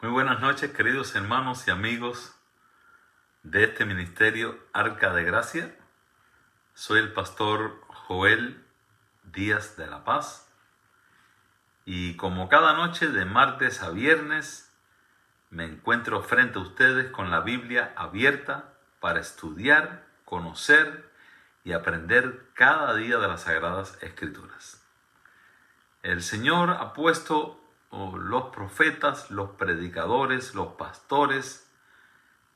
Muy buenas noches, queridos hermanos y amigos de este ministerio Arca de Gracia. Soy el pastor Joel Díaz de la Paz y como cada noche de martes a viernes me encuentro frente a ustedes con la Biblia abierta para estudiar, conocer y aprender cada día de las Sagradas Escrituras. El Señor ha puesto los profetas, los predicadores, los pastores,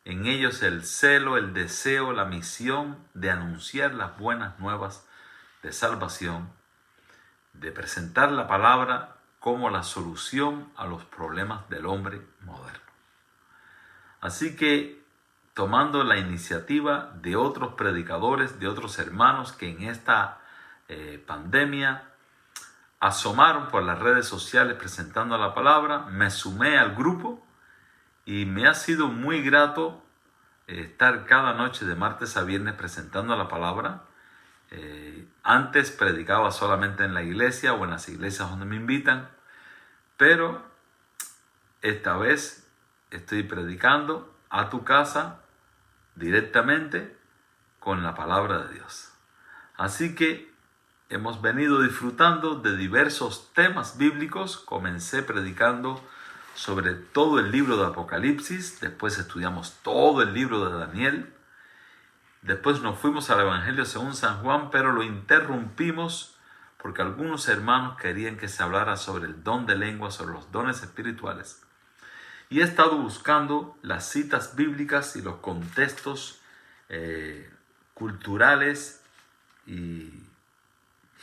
en ellos el celo, el deseo, la misión de anunciar las buenas nuevas de salvación, de presentar la palabra como la solución a los problemas del hombre moderno. Así que, tomando la iniciativa de otros predicadores, de otros hermanos que en esta pandemia asomaron por las redes sociales presentando la palabra, me sumé al grupo y me ha sido muy grato estar cada noche de martes a viernes presentando la palabra. Antes predicaba solamente en la iglesia o en las iglesias donde me invitan, pero esta vez estoy predicando a tu casa directamente con la palabra de Dios. Así que hemos venido disfrutando de diversos temas bíblicos. Comencé predicando sobre todo el libro de Apocalipsis, después estudiamos todo el libro de Daniel, después nos fuimos al Evangelio según San Juan, pero lo interrumpimos porque algunos hermanos querían que se hablara sobre el don de lengua, sobre los dones espirituales. Y he estado buscando las citas bíblicas y los contextos culturales y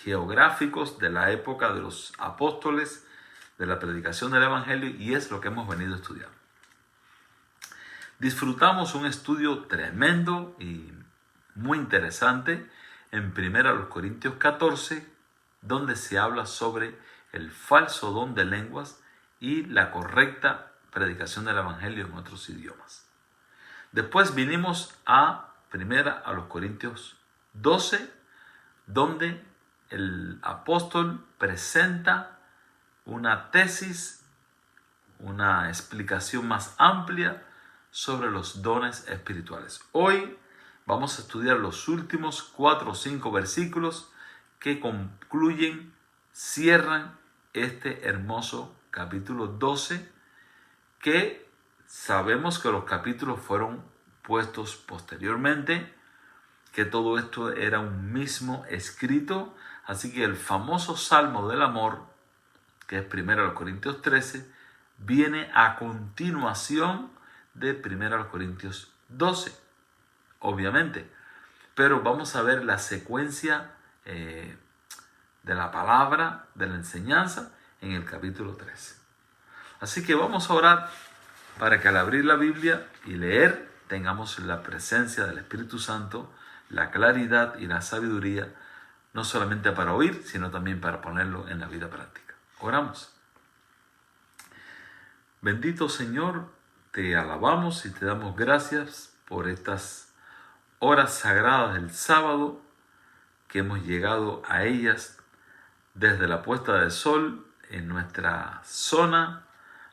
geográficos de la época de los apóstoles, de la predicación del Evangelio, y es lo que hemos venido estudiando. Disfrutamos un estudio tremendo y muy interesante en 1 Corintios 14, donde se habla sobre el falso don de lenguas y la correcta predicación del Evangelio en otros idiomas. Después vinimos a 1 Corintios 12, donde el apóstol presenta una tesis, una explicación más amplia sobre los dones espirituales. Hoy vamos a estudiar los últimos 4 o 5 versículos que concluyen, cierran este hermoso capítulo 12, que sabemos que los capítulos fueron puestos posteriormente, que todo esto era un mismo escrito. Así que el famoso Salmo del Amor, que es 1 Corintios 13, viene a continuación de 1 Corintios 12, obviamente. Pero vamos a ver la secuencia de la palabra, de la enseñanza, en el capítulo 13. Así que vamos a orar para que al abrir la Biblia y leer tengamos la presencia del Espíritu Santo, la claridad y la sabiduría, no solamente para oír, sino también para ponerlo en la vida práctica. Oramos. Bendito Señor, te alabamos y te damos gracias por estas horas sagradas del sábado, que hemos llegado a ellas desde la puesta del sol en nuestra zona.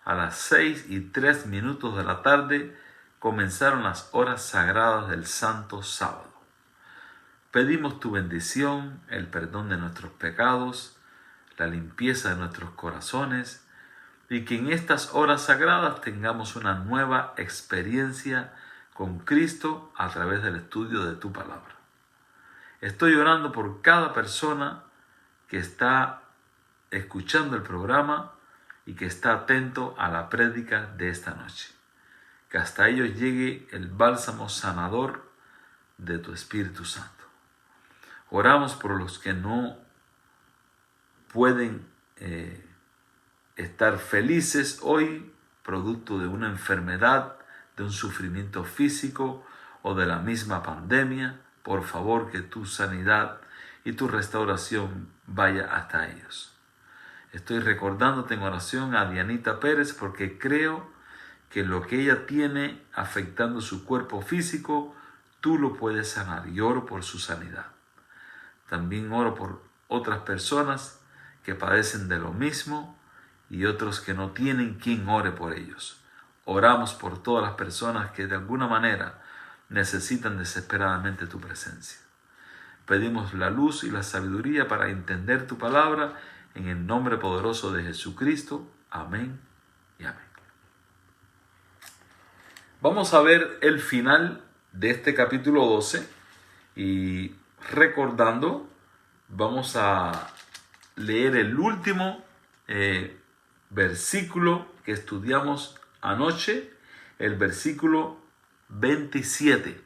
A las 6:03 de la tarde comenzaron las horas sagradas del Santo Sábado. Pedimos tu bendición, el perdón de nuestros pecados, la limpieza de nuestros corazones, y que en estas horas sagradas tengamos una nueva experiencia con Cristo a través del estudio de tu palabra. Estoy orando por cada persona que está escuchando el programa y que está atento a la prédica de esta noche. Que hasta ellos llegue el bálsamo sanador de tu Espíritu Santo. Oramos por los que no pueden estar felices hoy, producto de una enfermedad, de un sufrimiento físico o de la misma pandemia. Por favor, que tu sanidad y tu restauración vaya hasta ellos. Estoy recordándote en oración a Dianita Pérez, porque creo que lo que ella tiene afectando su cuerpo físico, tú lo puedes sanar, y oro por su sanidad. También oro por otras personas que padecen de lo mismo y otros que no tienen quien ore por ellos. Oramos por todas las personas que de alguna manera necesitan desesperadamente tu presencia. Pedimos la luz y la sabiduría para entender tu palabra en el nombre poderoso de Jesucristo. Amén y amén. Vamos a ver el final de este capítulo 12 y recordando, vamos a leer el último versículo que estudiamos anoche, el versículo 27.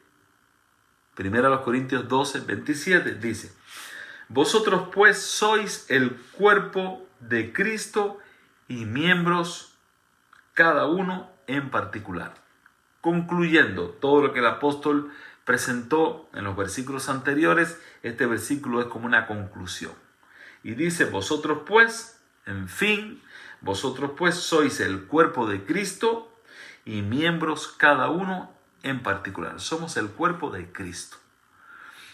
Primera a los Corintios 12, 27 dice: Vosotros pues sois el cuerpo de Cristo y miembros cada uno en particular. Concluyendo todo lo que el apóstol presentó en los versículos anteriores, este versículo es como una conclusión. Y dice: vosotros pues, en fin, vosotros pues sois el cuerpo de Cristo y miembros cada uno en particular. Somos el cuerpo de Cristo.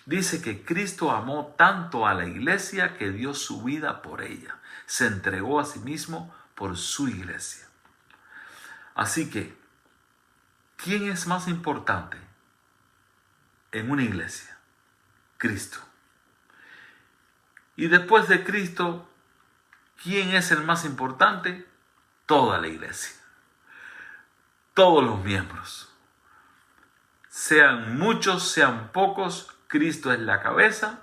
Dice que Cristo amó tanto a la iglesia que dio su vida por ella. Se entregó a sí mismo por su iglesia. Así que, ¿quién es más importante en una iglesia? Cristo. Y después de Cristo, ¿quién es el más importante? Toda la iglesia. Todos los miembros. Sean muchos, sean pocos, Cristo es la cabeza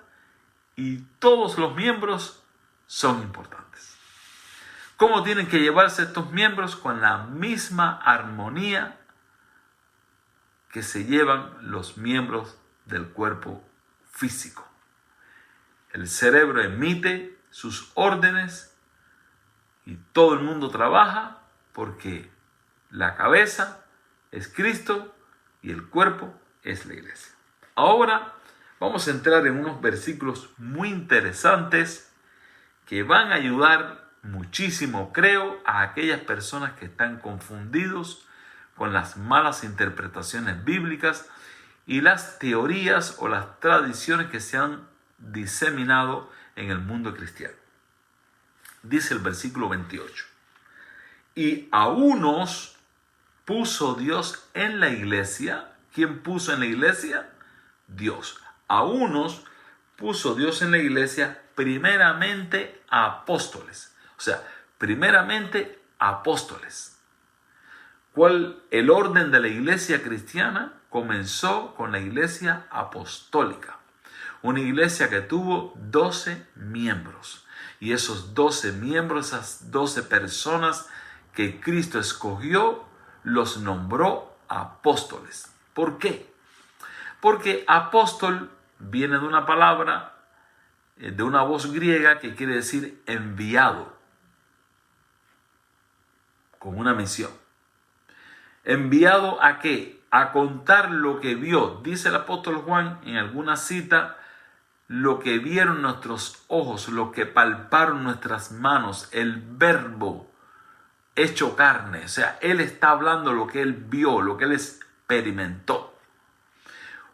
y todos los miembros son importantes. ¿Cómo tienen que llevarse estos miembros? Con la misma armonía que se llevan los miembros del cuerpo físico. El cerebro emite sus órdenes y todo el mundo trabaja porque la cabeza es Cristo y el cuerpo es la iglesia. Ahora vamos a entrar en unos versículos muy interesantes que van a ayudar muchísimo, creo, a aquellas personas que están confundidos con las malas interpretaciones bíblicas y las teorías o las tradiciones que se han diseminado en el mundo cristiano. Dice el versículo 28. Y a unos puso Dios en la iglesia. ¿Quién puso en la iglesia? Dios. A unos puso Dios en la iglesia primeramente a apóstoles. O sea, primeramente apóstoles. ¿Cuál? El orden de la iglesia cristiana comenzó con la iglesia apostólica. Una iglesia que tuvo 12 miembros. Y esos 12 miembros, esas 12 personas que Cristo escogió, los nombró apóstoles. ¿Por qué? Porque apóstol viene de una palabra, de una voz griega que quiere decir enviado, con una misión. ¿Enviado a qué? A contar lo que vio. Dice el apóstol Juan en alguna cita: lo que vieron nuestros ojos, lo que palparon nuestras manos, el verbo hecho carne. O sea, él está hablando lo que él vio, lo que él experimentó.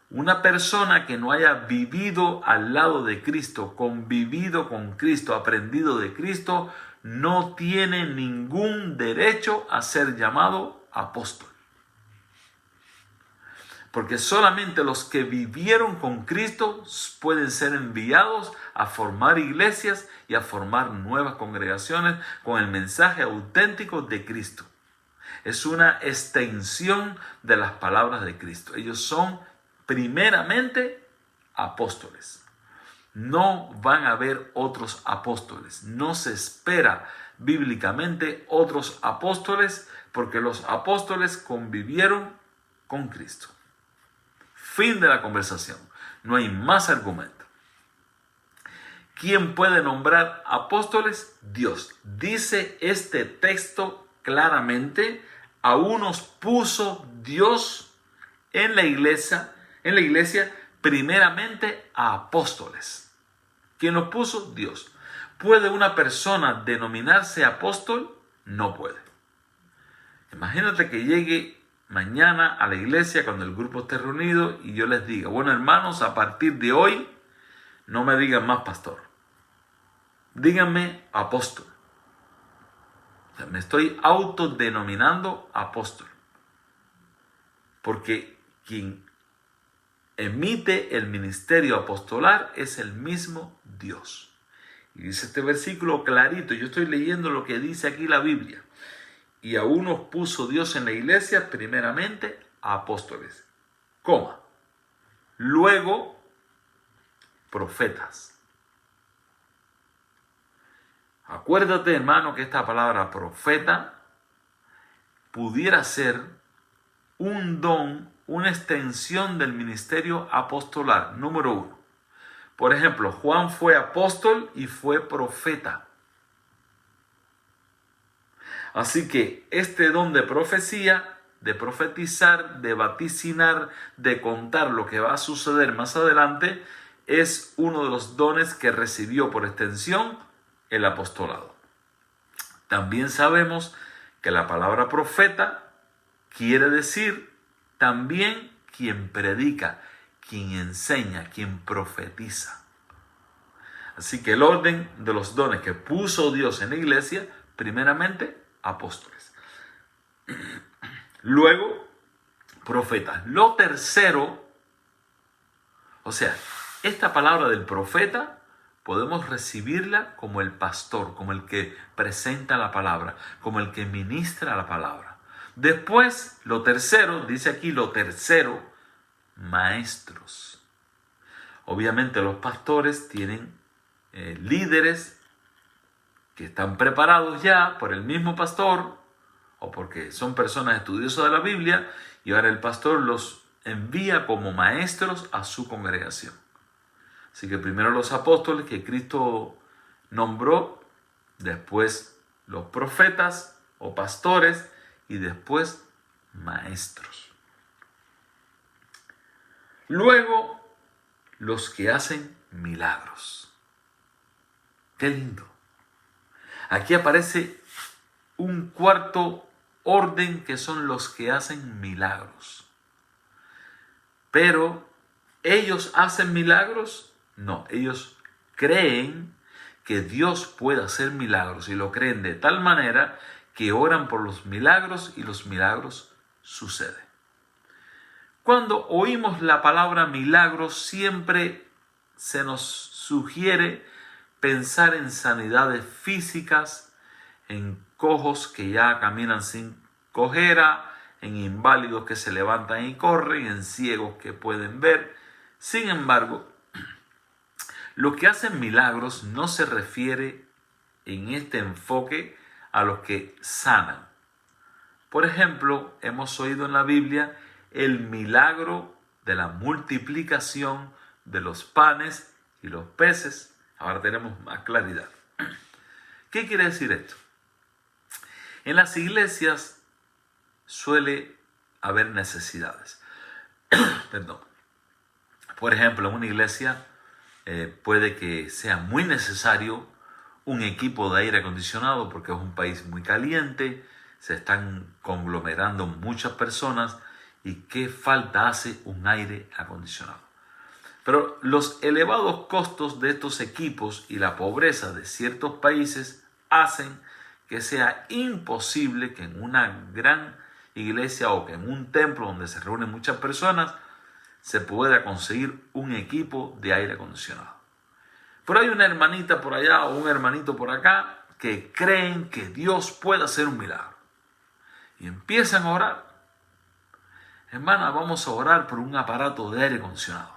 Una persona que no haya vivido al lado de Cristo, convivido con Cristo, aprendido de Cristo, no tiene ningún derecho a ser llamado apóstol. Porque solamente los que vivieron con Cristo pueden ser enviados a formar iglesias y a formar nuevas congregaciones con el mensaje auténtico de Cristo. Es una extensión de las palabras de Cristo. Ellos son primeramente apóstoles. No van a haber otros apóstoles. No se espera bíblicamente otros apóstoles porque los apóstoles convivieron con Cristo. Fin de la conversación. No hay más argumento. ¿Quién puede nombrar apóstoles? Dios. Dice este texto claramente: a unos puso Dios en la iglesia primeramente a apóstoles. ¿Quién los puso? Dios. ¿Puede una persona denominarse apóstol? No puede. Imagínate que llegue mañana a la iglesia cuando el grupo esté reunido y yo les diga: bueno, hermanos, a partir de hoy no me digan más pastor, díganme apóstol. O sea, me estoy autodenominando apóstol. porque quien emite el ministerio apostolar es el mismo Dios. Y dice este versículo clarito, yo estoy leyendo lo que dice aquí la Biblia. Y a unos puso Dios en la iglesia, primeramente apóstoles, coma, luego profetas. Acuérdate, hermano, que esta palabra profeta pudiera ser un don, una extensión del ministerio apostolar, número 1. Por ejemplo, Juan fue apóstol y fue profeta. Así que este don de profecía, de profetizar, de vaticinar, de contar lo que va a suceder más adelante, es uno de los dones que recibió por extensión el apostolado. También sabemos que la palabra profeta quiere decir también quien predica, quien enseña, quien profetiza. Así que el orden de los dones que puso Dios en la iglesia, primeramente apóstoles, luego profetas. Lo tercero, o sea, esta palabra del profeta podemos recibirla como el pastor, como el que presenta la palabra, como el que ministra la palabra. Después, lo tercero, dice aquí lo tercero, maestros. Obviamente los pastores tienen líderes que están preparados ya por el mismo pastor o porque son personas estudiosas de la Biblia y ahora el pastor los envía como maestros a su congregación. Así que primero los apóstoles que Cristo nombró, después los profetas o pastores y después maestros. Luego los que hacen milagros. ¡Qué lindo! Aquí aparece un cuarto orden que son los que hacen milagros. Pero, ¿ellos hacen milagros? No, ellos creen que Dios puede hacer milagros y lo creen de tal manera que oran por los milagros y los milagros suceden. Cuando oímos la palabra milagros siempre se nos sugiere pensar en sanidades físicas, en cojos que ya caminan sin cojera, en inválidos que se levantan y corren, en ciegos que pueden ver. Sin embargo, lo que hacen milagros no se refiere en este enfoque a los que sanan. Por ejemplo, hemos oído en la Biblia el milagro de la multiplicación de los panes y los peces. Ahora tenemos más claridad. ¿Qué quiere decir esto? En las iglesias suele haber necesidades. Perdón. Por ejemplo, en una iglesia puede que sea muy necesario un equipo de aire acondicionado porque es un país muy caliente, se están conglomerando muchas personas y qué falta hace un aire acondicionado. Pero los elevados costos de estos equipos y la pobreza de ciertos países hacen que sea imposible que en una gran iglesia o que en un templo donde se reúnen muchas personas se pueda conseguir un equipo de aire acondicionado. Pero hay una hermanita por allá o un hermanito por acá que creen que Dios puede hacer un milagro. Y empiezan a orar. Hermana, vamos a orar por un aparato de aire acondicionado.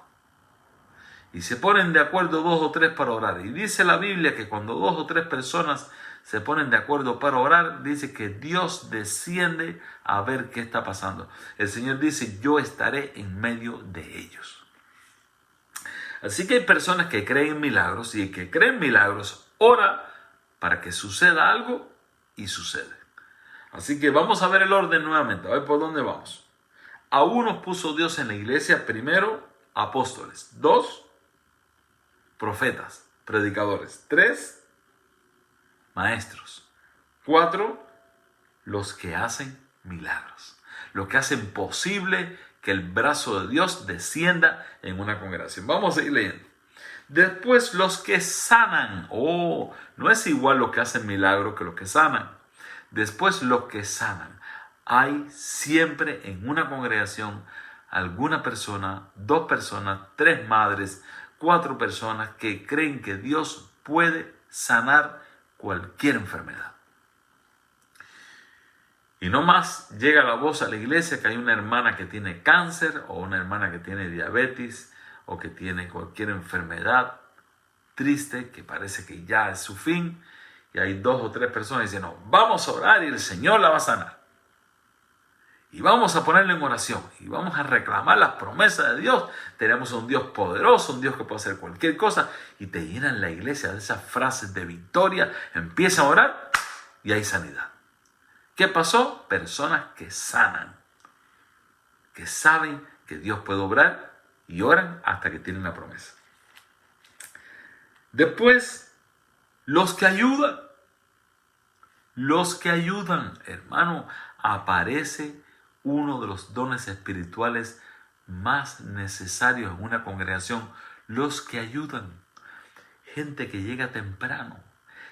Y se ponen de acuerdo 2 o 3 para orar. Y dice la Biblia que cuando 2 o 3 personas se ponen de acuerdo para orar, dice que Dios desciende a ver qué está pasando. El Señor dice, yo estaré en medio de ellos. Así que hay personas que creen en milagros y el que creen en milagros ora para que suceda algo y sucede. Así que vamos a ver el orden nuevamente, a ver por dónde vamos. A unos puso Dios en la iglesia, primero, apóstoles. 2, profetas, predicadores. 3, maestros. 4, los que hacen milagros. Los que hacen posible que el brazo de Dios descienda en una congregación. Vamos a seguir leyendo. Después los que sanan. No es igual los que hacen milagros que los que sanan. Después los que sanan. Hay siempre en una congregación alguna persona, 2 personas, 3 madres, 4 personas que creen que Dios puede sanar cualquier enfermedad. Y no más llega la voz a la iglesia que hay una hermana que tiene cáncer o una hermana que tiene diabetes o que tiene cualquier enfermedad triste que parece que ya es su fin. Y hay 2 o 3 personas que dicen, no, vamos a orar y el Señor la va a sanar. Y vamos a ponerle en oración y vamos a reclamar las promesas de Dios. Tenemos un Dios poderoso, un Dios que puede hacer cualquier cosa. Y te llenan la iglesia de esas frases de victoria. Empieza a orar y hay sanidad. ¿Qué pasó? Personas que sanan, que saben que Dios puede obrar y oran hasta que tienen la promesa. Después, los que ayudan, hermano, aparece uno de los dones espirituales más necesarios en una congregación, los que ayudan. Gente que llega temprano,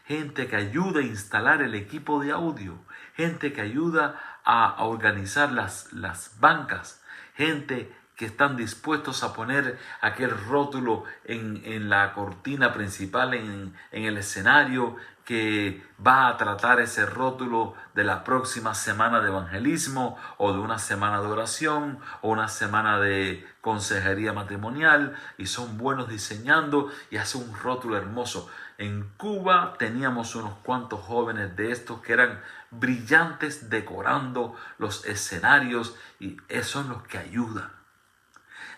gente que ayuda a instalar el equipo de audio, gente que ayuda a organizar las bancas, gente que están dispuestos a poner aquel rótulo en la cortina principal, en el escenario, que va a tratar ese rótulo de la próxima semana de evangelismo o de una semana de oración o una semana de consejería matrimonial, y son buenos diseñando y hacen un rótulo hermoso. En Cuba teníamos unos cuantos jóvenes de estos que eran brillantes decorando los escenarios, y esos son los que ayudan.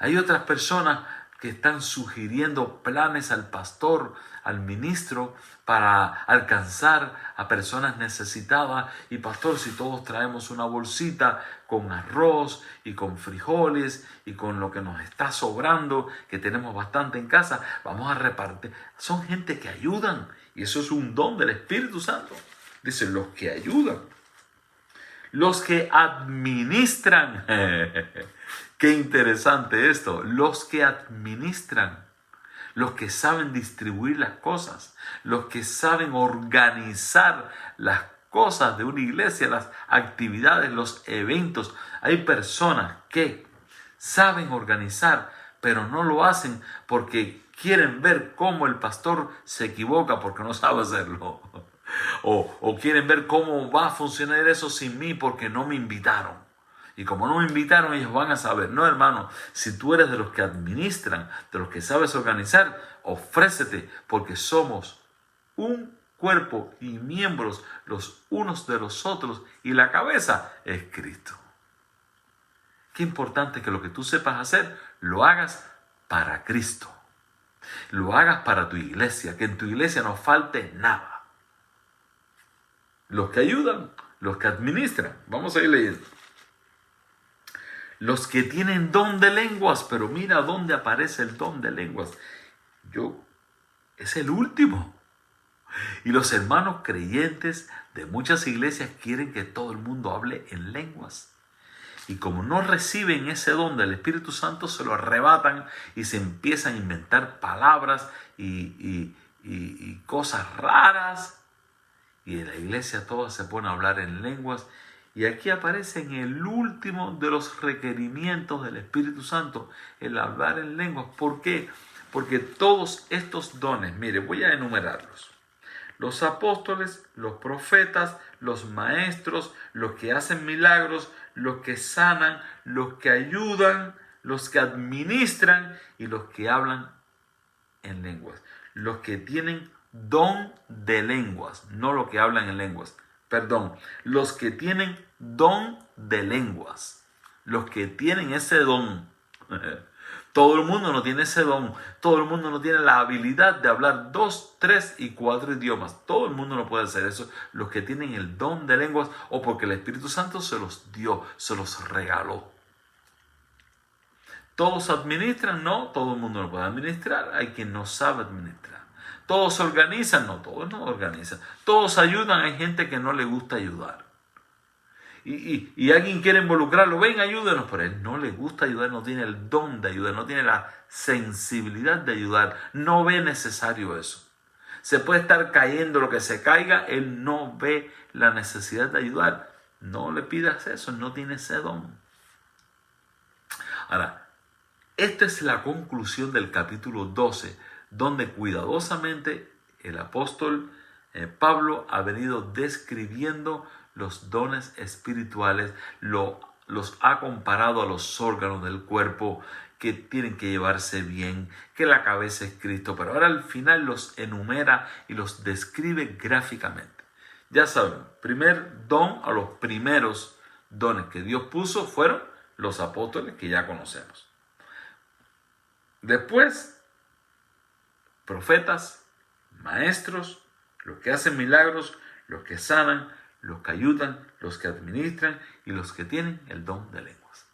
Hay otras personas que están sugiriendo planes al pastor, al ministro, para alcanzar a personas necesitadas. Y pastor, si todos traemos una bolsita con arroz y con frijoles y con lo que nos está sobrando, que tenemos bastante en casa, vamos a repartir. Son gente que ayudan, y eso es un don del Espíritu Santo. Dice, los que ayudan, los que administran. Qué interesante esto. Los que administran, los que saben distribuir las cosas, los que saben organizar las cosas de una iglesia, las actividades, los eventos. Hay personas que saben organizar, pero no lo hacen porque quieren ver cómo el pastor se equivoca porque no sabe hacerlo. O quieren ver cómo va a funcionar eso sin mí porque no me invitaron. Y como no me invitaron, ellos van a saber. No, hermano, si tú eres de los que administran, de los que sabes organizar, ofrécete, porque somos un cuerpo y miembros los unos de los otros, y la cabeza es Cristo. Qué importante que lo que tú sepas hacer, lo hagas para Cristo. Lo hagas para tu iglesia, que en tu iglesia no falte nada. Los que ayudan, los que administran. Vamos a ir leyendo. Los que tienen don de lenguas, pero mira dónde aparece el don de lenguas. Es el último. Y los hermanos creyentes de muchas iglesias quieren que todo el mundo hable en lenguas. Y como no reciben ese don del Espíritu Santo, se lo arrebatan y se empiezan a inventar palabras y cosas raras. Y en la iglesia todos se ponen a hablar en lenguas. Y aquí aparece en el último de los requerimientos del Espíritu Santo, el hablar en lenguas. ¿Por qué? Porque todos estos dones, mire, voy a enumerarlos. Los apóstoles, los profetas, los maestros, los que hacen milagros, los que sanan, los que ayudan, los que administran y los que hablan en lenguas. Los que tienen don de lenguas, no los que hablan en lenguas. Perdón, los que tienen don de lenguas, los que tienen ese don. Todo el mundo no tiene ese don, todo el mundo no tiene la habilidad de hablar 2, 3 y 4 idiomas. Todo el mundo no puede hacer eso. Los que tienen el don de lenguas, o porque el Espíritu Santo se los dio, se los regaló. ¿Todos administran? No, todo el mundo no puede administrar. Hay quien no sabe administrar. ¿Todos se organizan? No, todos no organizan. ¿Todos ayudan? Hay gente que no le gusta ayudar. Y alguien quiere involucrarlo, ven, ayúdenos, pero a él no le gusta ayudar, no tiene el don de ayudar, no tiene la sensibilidad de ayudar, no ve necesario eso. Se puede estar cayendo lo que se caiga, él no ve la necesidad de ayudar. No le pidas eso, no tiene ese don. Ahora, esta es la conclusión del capítulo 12, donde cuidadosamente el apóstol Pablo ha venido describiendo los dones espirituales, los ha comparado a los órganos del cuerpo que tienen que llevarse bien, que la cabeza es Cristo, pero ahora al final los enumera y los describe gráficamente. Ya saben, primer don, a los primeros dones que Dios puso fueron los apóstoles, que ya conocemos. Después, profetas, maestros, los que hacen milagros, los que sanan, los que ayudan, los que administran y los que tienen el don de lenguas.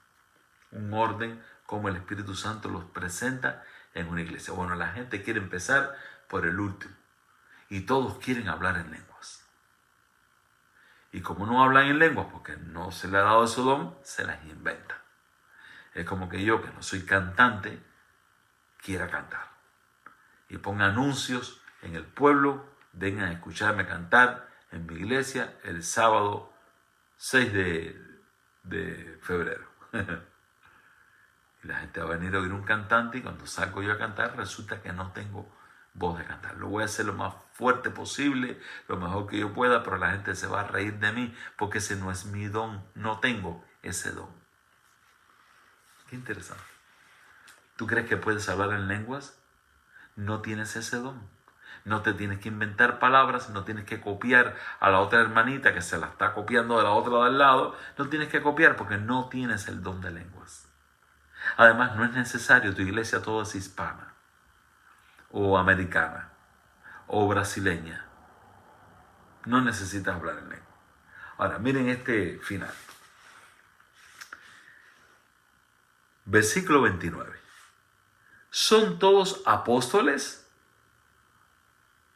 Un orden como el Espíritu Santo los presenta en una iglesia. Bueno, la gente quiere empezar por el último y todos quieren hablar en lenguas. Y como no hablan en lenguas porque no se le ha dado ese don, se las inventa. Es como que yo, que no soy cantante, quiera cantar y ponga anuncios en el pueblo: vengan a escucharme cantar en mi iglesia el sábado 6 de febrero. Y la gente va a venir a oír un cantante y cuando salgo yo a cantar resulta que no tengo voz de cantar. Lo voy a hacer lo más fuerte posible, lo mejor que yo pueda, pero la gente se va a reír de mí porque ese no es mi don, no tengo ese don. Qué interesante. ¿Tú crees que puedes hablar en lenguas? No tienes ese don. No te tienes que inventar palabras, no tienes que copiar a la otra hermanita que se la está copiando de la otra de al lado. No tienes que copiar porque no tienes el don de lenguas. Además, no es necesario, tu iglesia toda es hispana, o americana, o brasileña. No necesitas hablar en lengua. Ahora, miren este final. Versículo 29. ¿Son todos apóstoles?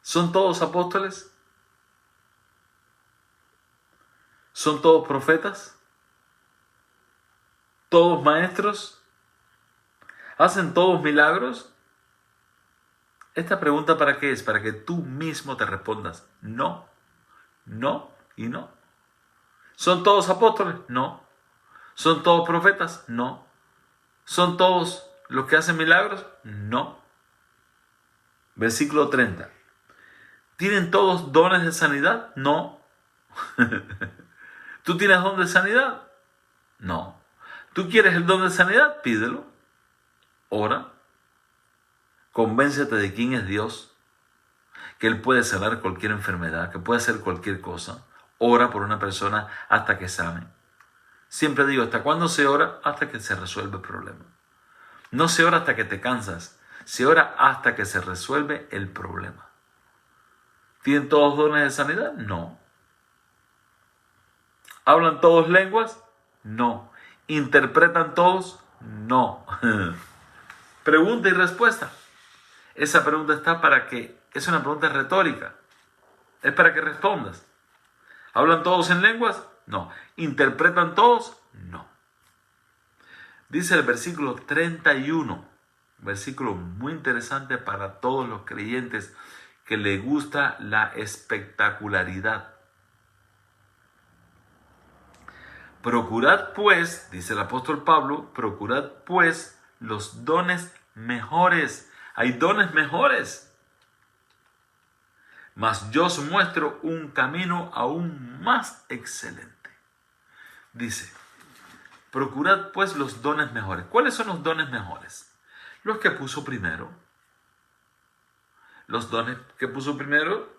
¿Son todos apóstoles? ¿Son todos profetas? ¿Todos maestros? ¿Hacen todos milagros? Esta pregunta, ¿para qué es? Para que tú mismo te respondas no, no y no. ¿Son todos apóstoles? No. ¿Son todos profetas? No. ¿Son todos los que hacen milagros? No. Versículo 30. ¿Tienen todos dones de sanidad? No. ¿Tú tienes don de sanidad? No. ¿Tú quieres el don de sanidad? Pídelo. Ora. Convéncete de quién es Dios, que Él puede sanar cualquier enfermedad, que puede hacer cualquier cosa. Ora por una persona hasta que sane. Siempre digo, ¿hasta cuándo se ora? Hasta que se resuelve el problema. No se ora hasta que te cansas, se ora hasta que se resuelve el problema. ¿Tienen todos dones de sanidad? No. ¿Hablan todos lenguas? No. ¿Interpretan todos? No. Pregunta y respuesta. Esa pregunta está para que, es una pregunta retórica. Es para que respondas. ¿Hablan todos en lenguas? No. ¿Interpretan todos? No. Dice el versículo 31, versículo muy interesante para todos los creyentes que les gusta la espectacularidad. Procurad pues, dice el apóstol Pablo, procurad pues los dones mejores. Hay dones mejores. Mas yo os muestro un camino aún más excelente. Dice, procurad pues los dones mejores. ¿Cuáles son los dones mejores? Los que puso primero. Los dones que puso primero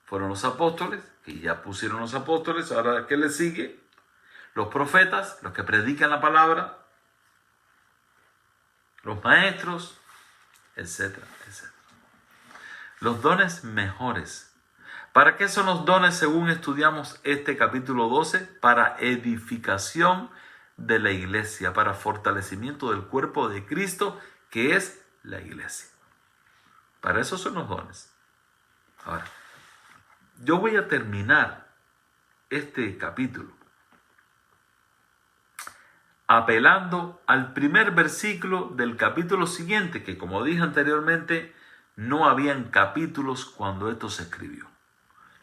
fueron los apóstoles, que ya pusieron los apóstoles. Ahora, ¿qué les sigue? Los profetas, los que predican la palabra, los maestros, etcétera, etcétera. Los dones mejores. ¿Para qué son los dones según estudiamos este capítulo 12? Para edificación de la iglesia, para fortalecimiento del cuerpo de Cristo, que es la iglesia. Para eso son los dones. Ahora, yo voy a terminar este capítulo apelando al primer versículo del capítulo siguiente, que como dije anteriormente, no habían capítulos cuando esto se escribió.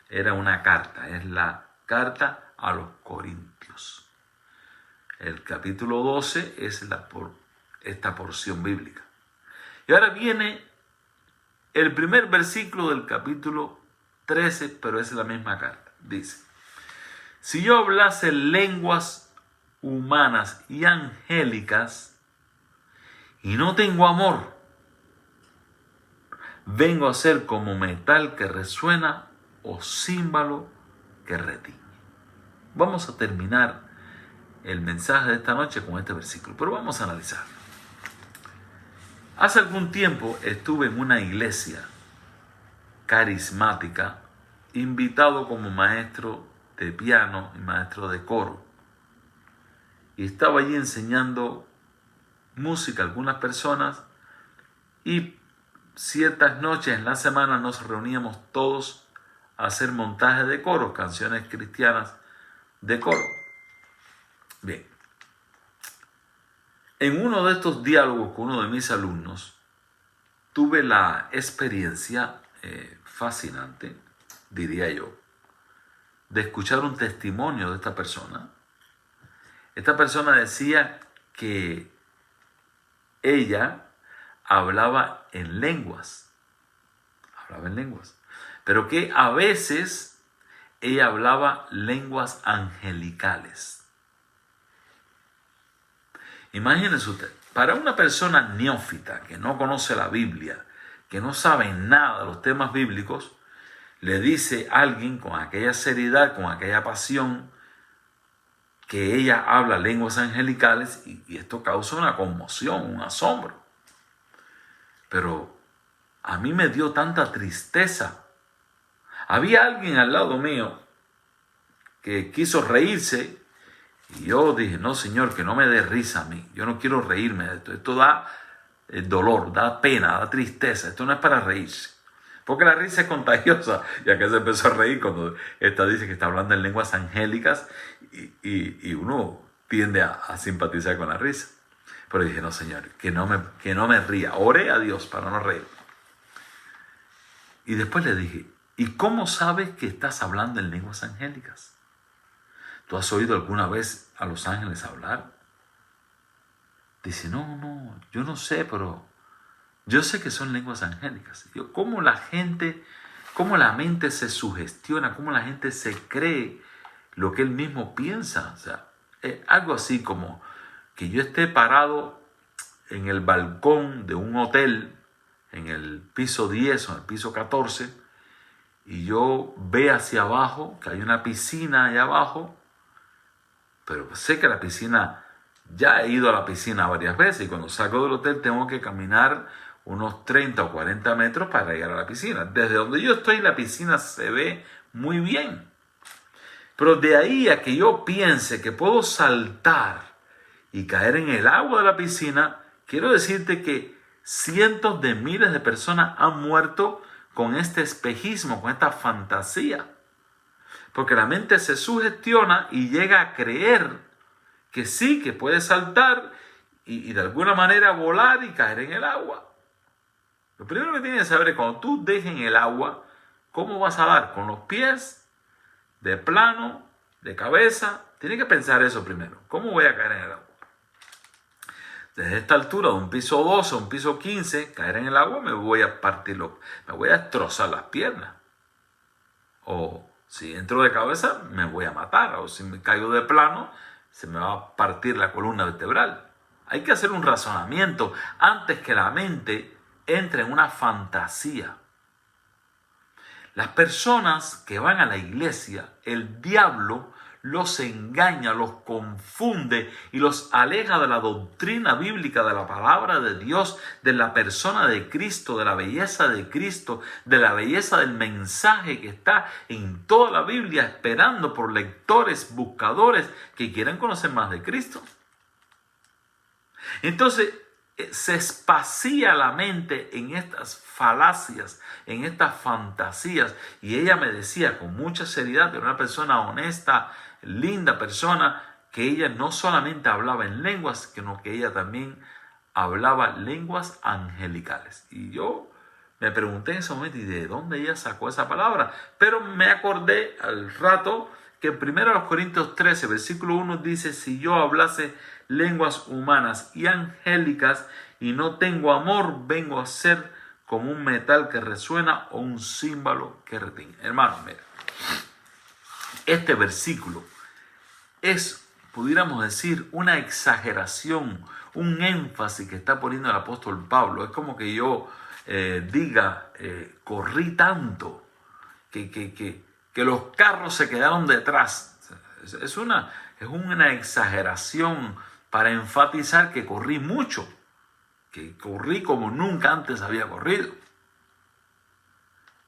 Era una carta, es la carta a los Corintios. El capítulo 12 es esta porción bíblica. Y ahora viene el primer versículo del capítulo 13, pero es la misma carta. Dice: si yo hablase lenguas humanas y angélicas y no tengo amor, vengo a ser como metal que resuena o címbalo que retiñe. Vamos a terminar el mensaje de esta noche con este versículo, pero vamos a analizar. Hace algún tiempo estuve en una iglesia carismática, invitado como maestro de piano y maestro de coro. Y estaba allí enseñando música a algunas personas, y ciertas noches en la semana nos reuníamos todos a hacer montaje de coro, canciones cristianas de coro. Bien, en uno de estos diálogos con uno de mis alumnos, tuve la experiencia fascinante, diría yo, de escuchar un testimonio de esta persona. Esta persona decía que ella hablaba en lenguas, pero que a veces ella hablaba lenguas angelicales. Imagínense usted, para una persona neófita que no conoce la Biblia, que no sabe nada de los temas bíblicos, le dice a alguien con aquella seriedad, con aquella pasión, que ella habla lenguas angelicales, y esto causa una conmoción, un asombro. Pero a mí me dio tanta tristeza. Había alguien al lado mío que quiso reírse, y yo dije: no, Señor, que no me dé risa a mí. Yo no quiero reírme de esto. Esto da dolor, da pena, da tristeza. Esto no es para reírse. Porque la risa es contagiosa. Ya que se empezó a reír cuando esta dice que está hablando en lenguas angélicas, y uno tiende a simpatizar con la risa. Pero dije: no, Señor, que no me ría. Oré a Dios para no reír. Y después le dije: ¿y cómo sabes que estás hablando en lenguas angélicas? ¿Tú has oído alguna vez a los ángeles hablar? Dice: no, yo no sé, pero yo sé que son lenguas angélicas. Yo, ¿cómo la mente se sugestiona? ¿Cómo la gente se cree lo que él mismo piensa? O sea, es algo así como que yo esté parado en el balcón de un hotel, en el piso 10 o en el piso 14, y yo ve hacia abajo, que hay una piscina allá abajo, pero sé que la piscina, ya he ido a la piscina varias veces, y cuando salgo del hotel tengo que caminar unos 30 o 40 metros para llegar a la piscina. Desde donde yo estoy, la piscina se ve muy bien. Pero de ahí a que yo piense que puedo saltar y caer en el agua de la piscina, quiero decirte que cientos de miles de personas han muerto con este espejismo, con esta fantasía. Porque la mente se sugestiona y llega a creer que sí, que puede saltar y de alguna manera volar y caer en el agua. Lo primero que tienes que saber es, cuando tú dejes en el agua, ¿cómo vas a dar? ¿Con los pies? ¿De plano? ¿De cabeza? Tienes que pensar eso primero. ¿Cómo voy a caer en el agua? Desde esta altura, de un piso 12 a un piso 15, caer en el agua, me voy a me voy a destrozar las piernas. O si entro de cabeza, me voy a matar. O si me caigo de plano, se me va a partir la columna vertebral. Hay que hacer un razonamiento antes que la mente entre en una fantasía. Las personas que van a la iglesia, el diablo los engaña, los confunde y los aleja de la doctrina bíblica, de la palabra de Dios, de la persona de Cristo, de la belleza de Cristo, de la belleza del mensaje que está en toda la Biblia, esperando por lectores, buscadores que quieran conocer más de Cristo. Entonces, se espacía la mente en estas falacias, en estas fantasías. Y ella me decía con mucha seriedad, de una persona honesta, linda persona, que ella no solamente hablaba en lenguas, sino que ella también hablaba lenguas angelicales. Y yo me pregunté en ese momento, ¿y de dónde ella sacó esa palabra? Pero me acordé al rato que en 1 Corintios 13, versículo 1 dice: si yo hablase lenguas humanas y angélicas y no tengo amor, vengo a ser como un metal que resuena o un címbalo que retiñe. Hermanos, mira, este versículo es, pudiéramos decir, una exageración, un énfasis que está poniendo el apóstol Pablo. Es como que yo diga, corrí tanto que los carros se quedaron detrás. Es una exageración para enfatizar que corrí mucho, que corrí como nunca antes había corrido.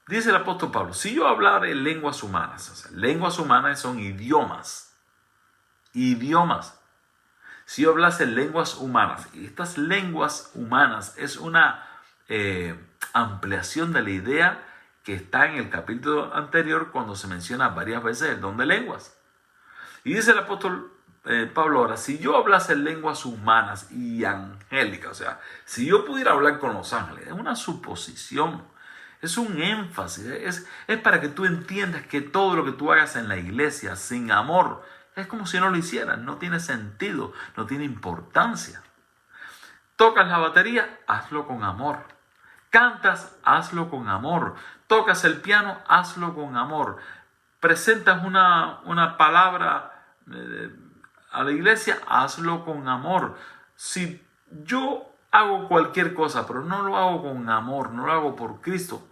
Dice el apóstol Pablo: si yo hablara en lenguas humanas, lenguas humanas son idiomas. Si yo hablase en lenguas humanas, y estas lenguas humanas es una ampliación de la idea que está en el capítulo anterior, cuando se menciona varias veces el don de lenguas. Y dice el apóstol Pablo ahora: si yo hablase en lenguas humanas y angélicas, o sea, si yo pudiera hablar con los ángeles, es una suposición, es un énfasis, es para que tú entiendas que todo lo que tú hagas en la iglesia sin amor es como si no lo hicieras, no tiene sentido, no tiene importancia. Tocas la batería, hazlo con amor. Cantas, hazlo con amor. Tocas el piano, hazlo con amor. Presentas una palabra a la iglesia, hazlo con amor. Si yo hago cualquier cosa, pero no lo hago con amor, no lo hago por Cristo,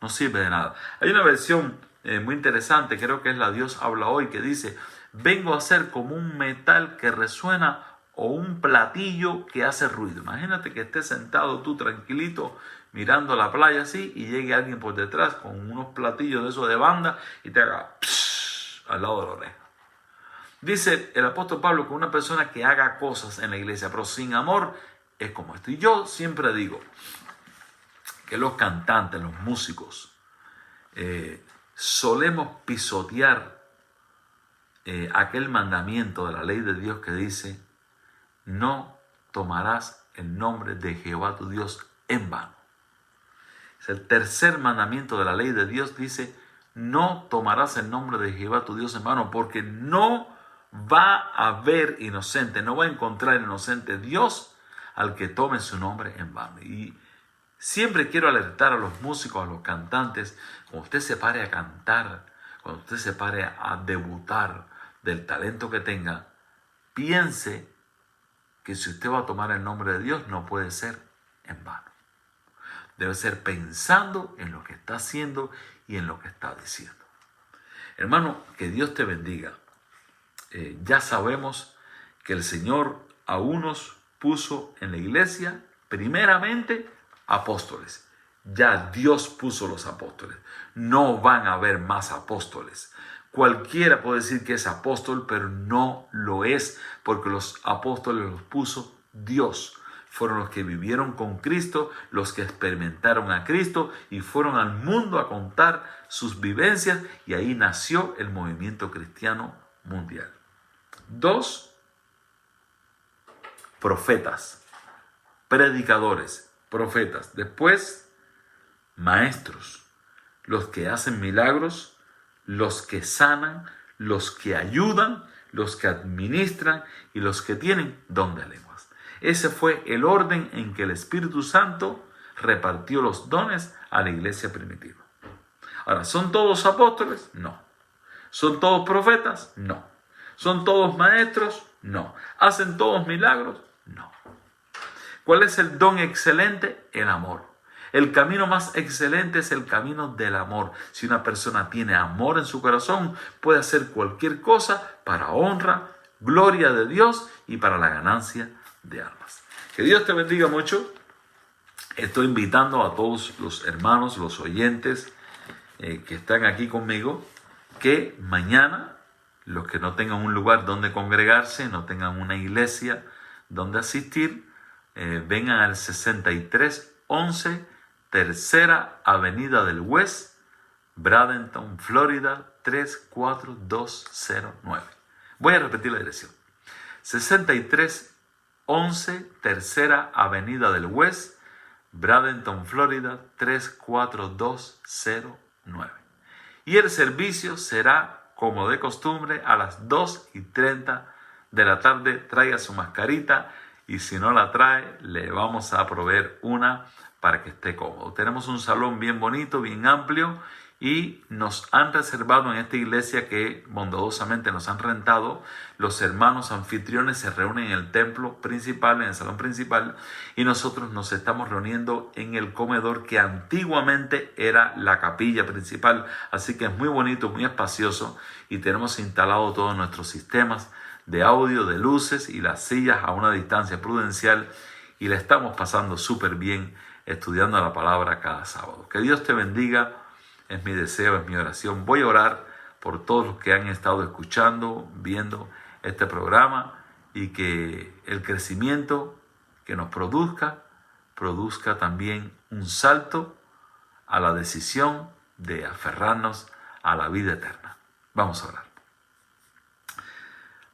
no sirve de nada. Hay una versión muy interesante, creo que es la Dios habla hoy, que dice: vengo a ser como un metal que resuena o un platillo que hace ruido. Imagínate que estés sentado tú tranquilito mirando la playa así y llegue alguien por detrás con unos platillos de esos de banda y te haga psh, al lado de la oreja. Dice el apóstol Pablo que una persona que haga cosas en la iglesia pero sin amor es como esto. Y yo siempre digo que los cantantes, los músicos, solemos pisotear aquel mandamiento de la ley de Dios que dice: no tomarás el nombre de Jehová tu Dios en vano. Es el tercer mandamiento de la ley de Dios, dice: no tomarás el nombre de Jehová tu Dios en vano, porque no va a haber inocente, no va a encontrar inocente Dios al que tome su nombre en vano. Y siempre quiero alertar a los músicos, a los cantantes: cuando usted se pare a cantar, cuando usted se pare a debutar del talento que tenga, piense que si usted va a tomar el nombre de Dios, no puede ser en vano. Debe ser pensando en lo que está haciendo y en lo que está diciendo. Hermano, que Dios te bendiga. Ya sabemos que el Señor a unos puso en la iglesia primeramente apóstoles. Ya Dios puso los apóstoles. No van a haber más apóstoles. Cualquiera puede decir que es apóstol, pero no lo es, porque los apóstoles los puso Dios. Fueron los que vivieron con Cristo, los que experimentaron a Cristo y fueron al mundo a contar sus vivencias, y ahí nació el movimiento cristiano mundial. 2, profetas, predicadores, profetas. Después, maestros, los que hacen milagros, los que sanan, los que ayudan, los que administran y los que tienen don de lenguas. Ese fue el orden en que el Espíritu Santo repartió los dones a la iglesia primitiva. Ahora, ¿son todos apóstoles? No. ¿Son todos profetas? No. ¿Son todos maestros? No. ¿Hacen todos milagros? No. ¿Cuál es el don excelente? El amor. El camino más excelente es el camino del amor. Si una persona tiene amor en su corazón, puede hacer cualquier cosa para honra, gloria de Dios y para la ganancia de almas. Que Dios te bendiga mucho. Estoy invitando a todos los hermanos, los oyentes que están aquí conmigo, que mañana, los que no tengan un lugar donde congregarse, no tengan una iglesia donde asistir, vengan al 6311 Tercera Avenida del West, Bradenton, Florida 34209. Voy a repetir la dirección: 6311 Tercera Avenida del West, Bradenton, Florida 34209. Y el servicio será como de costumbre, a las 2:30 de la tarde. Traiga su mascarita y si no la trae, le vamos a proveer una para que esté cómodo. Tenemos un salón bien bonito, bien amplio, y nos han reservado en esta iglesia que bondadosamente nos han rentado. Los hermanos anfitriones se reúnen en el templo principal, en el salón principal, y nosotros nos estamos reuniendo en el comedor que antiguamente era la capilla principal. Así que es muy bonito, muy espacioso, y tenemos instalado todos nuestros sistemas de audio, de luces y las sillas a una distancia prudencial, y la estamos pasando súper bien estudiando la palabra cada sábado. Que Dios te bendiga. Es mi deseo, es mi oración. Voy a orar por todos los que han estado escuchando, viendo este programa, y que el crecimiento que nos produzca también un salto a la decisión de aferrarnos a la vida eterna. Vamos a orar.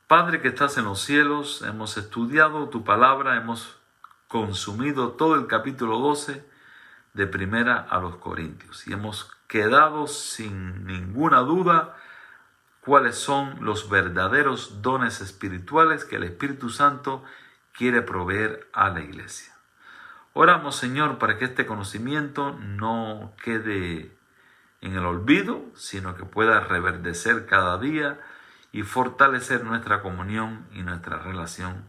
Padre que estás en los cielos, hemos estudiado tu palabra, hemos consumido todo el capítulo 12 de Primera a los Corintios y hemos quedado sin ninguna duda cuáles son los verdaderos dones espirituales que el Espíritu Santo quiere proveer a la iglesia. Oramos, Señor, para que este conocimiento no quede en el olvido, sino que pueda reverdecer cada día y fortalecer nuestra comunión y nuestra relación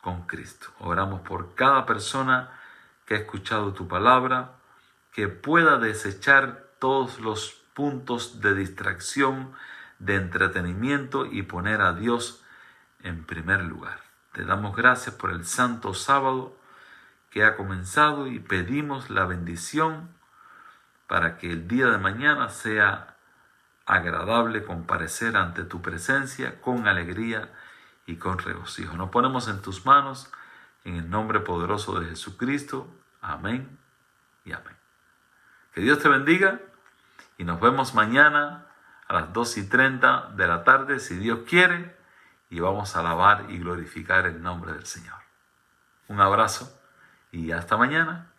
con Cristo. Oramos por cada persona que ha escuchado tu palabra, que pueda desechar todos los puntos de distracción, de entretenimiento, y poner a Dios en primer lugar. Te damos gracias por el santo sábado que ha comenzado y pedimos la bendición para que el día de mañana sea agradable comparecer ante tu presencia con alegría y con regocijo. Nos ponemos en tus manos en el nombre poderoso de Jesucristo. Amén y amén. Que Dios te bendiga y nos vemos mañana a las 2:30 de la tarde, si Dios quiere, y vamos a alabar y glorificar el nombre del Señor. Un abrazo y hasta mañana.